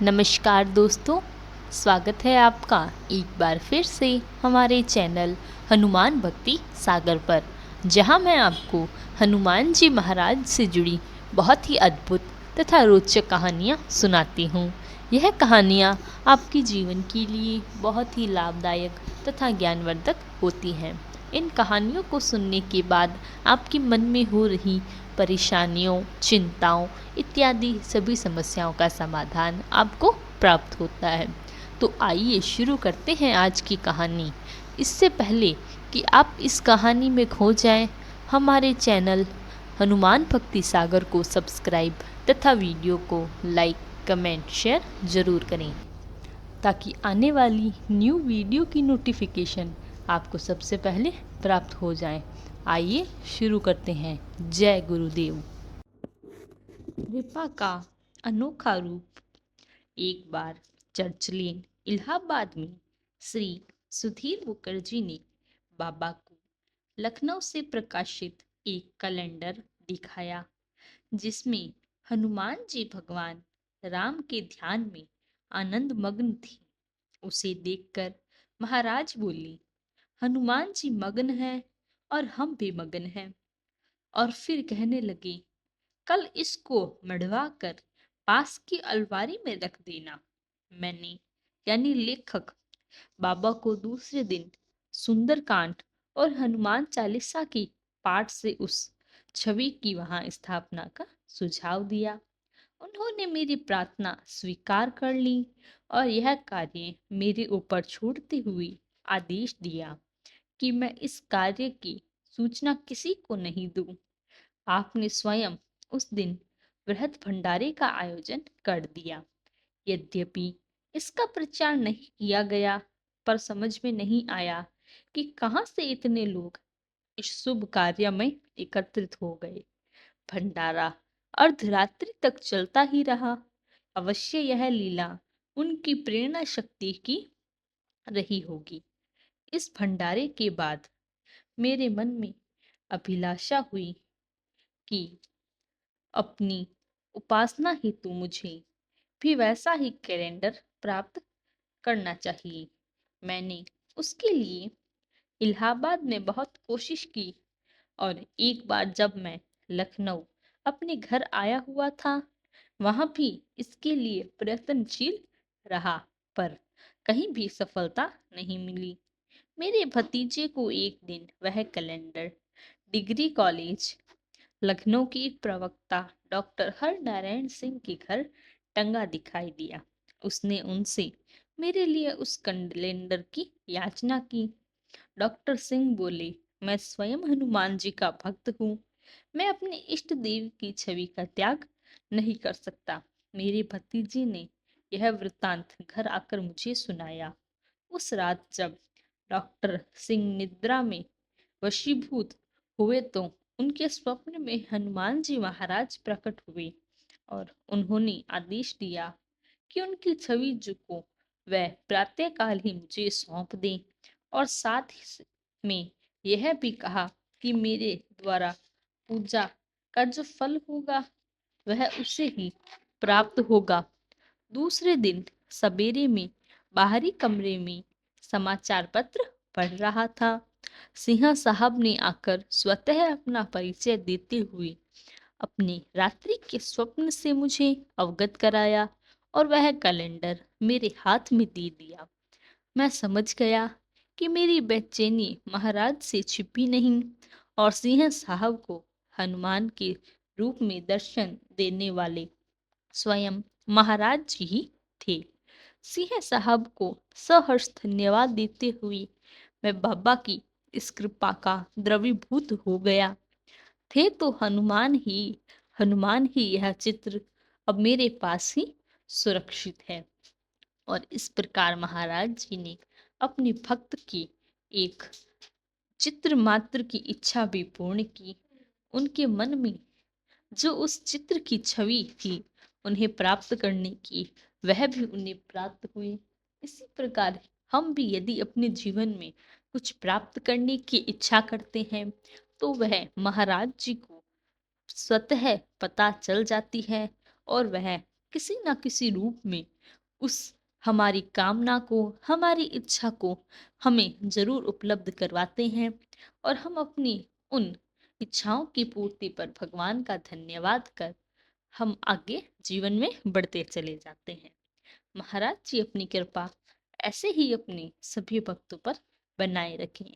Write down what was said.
नमस्कार दोस्तों, स्वागत है आपका एक बार फिर से हमारे चैनल हनुमान भक्ति सागर पर, जहां मैं आपको हनुमान जी महाराज से जुड़ी बहुत ही अद्भुत तथा रोचक कहानियां सुनाती हूं। यह कहानियां आपके जीवन के लिए बहुत ही लाभदायक तथा ज्ञानवर्धक होती हैं। इन कहानियों को सुनने के बाद आपके मन में हो रही परेशानियों, चिंताओं इत्यादि सभी समस्याओं का समाधान आपको प्राप्त होता है। तो आइए शुरू करते हैं आज की कहानी। इससे पहले कि आप इस कहानी में खो जाएं, हमारे चैनल हनुमान भक्ति सागर को सब्सक्राइब तथा वीडियो को लाइक, कमेंट, शेयर ज़रूर करें ताकि आने वाली न्यू वीडियो की नोटिफिकेशन आपको सबसे पहले प्राप्त हो जाए। आइए शुरू करते हैं। जय गुरुदेव। कृपा का अनोखा रूप। एक बार चर्च लेन इलाहाबाद में श्री सुधीर मुखर्जी ने बाबा को लखनऊ से प्रकाशित एक कैलेंडर दिखाया जिसमें हनुमान जी भगवान राम के ध्यान में आनंद मग्न थी। उसे देखकर महाराज बोली, हनुमान जी मग्न हैं और हम भी मग्न हैं। और फिर कहने लगे, कल इसको मढ़वा कर पास की अलमारी में रख देना। मैंने यानी लेखक बाबा को दूसरे दिन सुंदरकांड और हनुमान चालीसा की पाठ से उस छवि की वहां स्थापना का सुझाव दिया। उन्होंने मेरी प्रार्थना स्वीकार कर ली और यह कार्य मेरे ऊपर छोड़ते हुए आदेश दिया कि मैं इस कार्य की सूचना किसी को नहीं दूं। आपने स्वयं उस दिन बृहद भंडारे का आयोजन कर दिया। यद्यपि इसका प्रचार नहीं किया गया, पर समझ में नहीं आया कि कहां से इतने लोग इस शुभ कार्य में एकत्रित हो गए। भंडारा अर्धरात्रि तक चलता ही रहा। अवश्य यह लीला उनकी प्रेरणा शक्ति की रही होगी। इस भंडारे के बाद मेरे मन में अभिलाषा हुई कि अपनी उपासना हेतु मुझे भी वैसा ही कैलेंडर प्राप्त करना चाहिए। मैंने उसके लिए इलाहाबाद में बहुत कोशिश की और एक बार जब मैं लखनऊ अपने घर आया हुआ था, वहां भी इसके लिए प्रयत्नशील रहा, पर कहीं भी सफलता नहीं मिली। मेरे भतीजे को एक दिन वह कैलेंडर डिग्री कॉलेज लखनऊ की एक प्रवक्ता डॉक्टर हर नारायण सिंह के घर टंगा दिखाई दिया। उसने उनसे मेरे लिए उस कैलेंडर की याचना की। डॉक्टर सिंह बोले, मैं स्वयं हनुमान जी का भक्त हूँ। मैं अपने इष्ट देव की छवि का त्याग नहीं कर सकता। मेरे भतीजे ने यह वृत्तांत घर आकर मुझे सुनाया। उस रात जब डॉक्टर सिंह निद्रा में वशीभूत हुए तो उनके स्वप्न में हनुमान जी महाराज प्रकट हुए और उन्होंने आदेश दिया कि उनकी छवि जो को वह प्रातःकाल ही मुझे सौंप दें और साथ ही में यह भी कहा कि मेरे द्वारा पूजा का जो फल होगा वह उसे ही प्राप्त होगा। दूसरे दिन सवेरे में बाहरी कमरे में समाचार पत्र पढ़ रहा था। सिंह साहब ने आकर स्वतः अपना परिचय देते हुए अपने रात्रि के स्वप्न से मुझे अवगत कराया और वह कैलेंडर मेरे हाथ में दे दिया। मैं समझ गया कि मेरी बेचैनी महाराज से छिपी नहीं और सिंह साहब को हनुमान के रूप में दर्शन देने वाले स्वयं महाराज जी ही थे। सिंह साहब को सहर्ष धन्यवाद देते हुए मैं बाबा की इस कृपा का द्रवीभूत हो गया। थे तो हनुमान ही यह चित्र अब मेरे पास ही सुरक्षित है। और इस प्रकार महाराज जी ने अपने भक्त की एक चित्र मात्र की इच्छा भी पूर्ण की। उनके मन में जो उस चित्र की छवि थी उन्हें प्राप्त करने की, वह भी उन्हें प्राप्त हुई। इसी प्रकार हम भी यदि अपने जीवन में कुछ प्राप्त करने की इच्छा करते हैं तो वह महाराज जी को स्वतः पता चल जाती है और वह किसी न किसी रूप में उस हमारी कामना को, हमारी इच्छा को हमें ज़रूर उपलब्ध करवाते हैं और हम अपनी उन इच्छाओं की पूर्ति पर भगवान का धन्यवाद कर हम आगे जीवन में बढ़ते चले जाते हैं। महाराज जी अपनी कृपा ऐसे ही अपने सभी भक्तों पर बनाए रखें।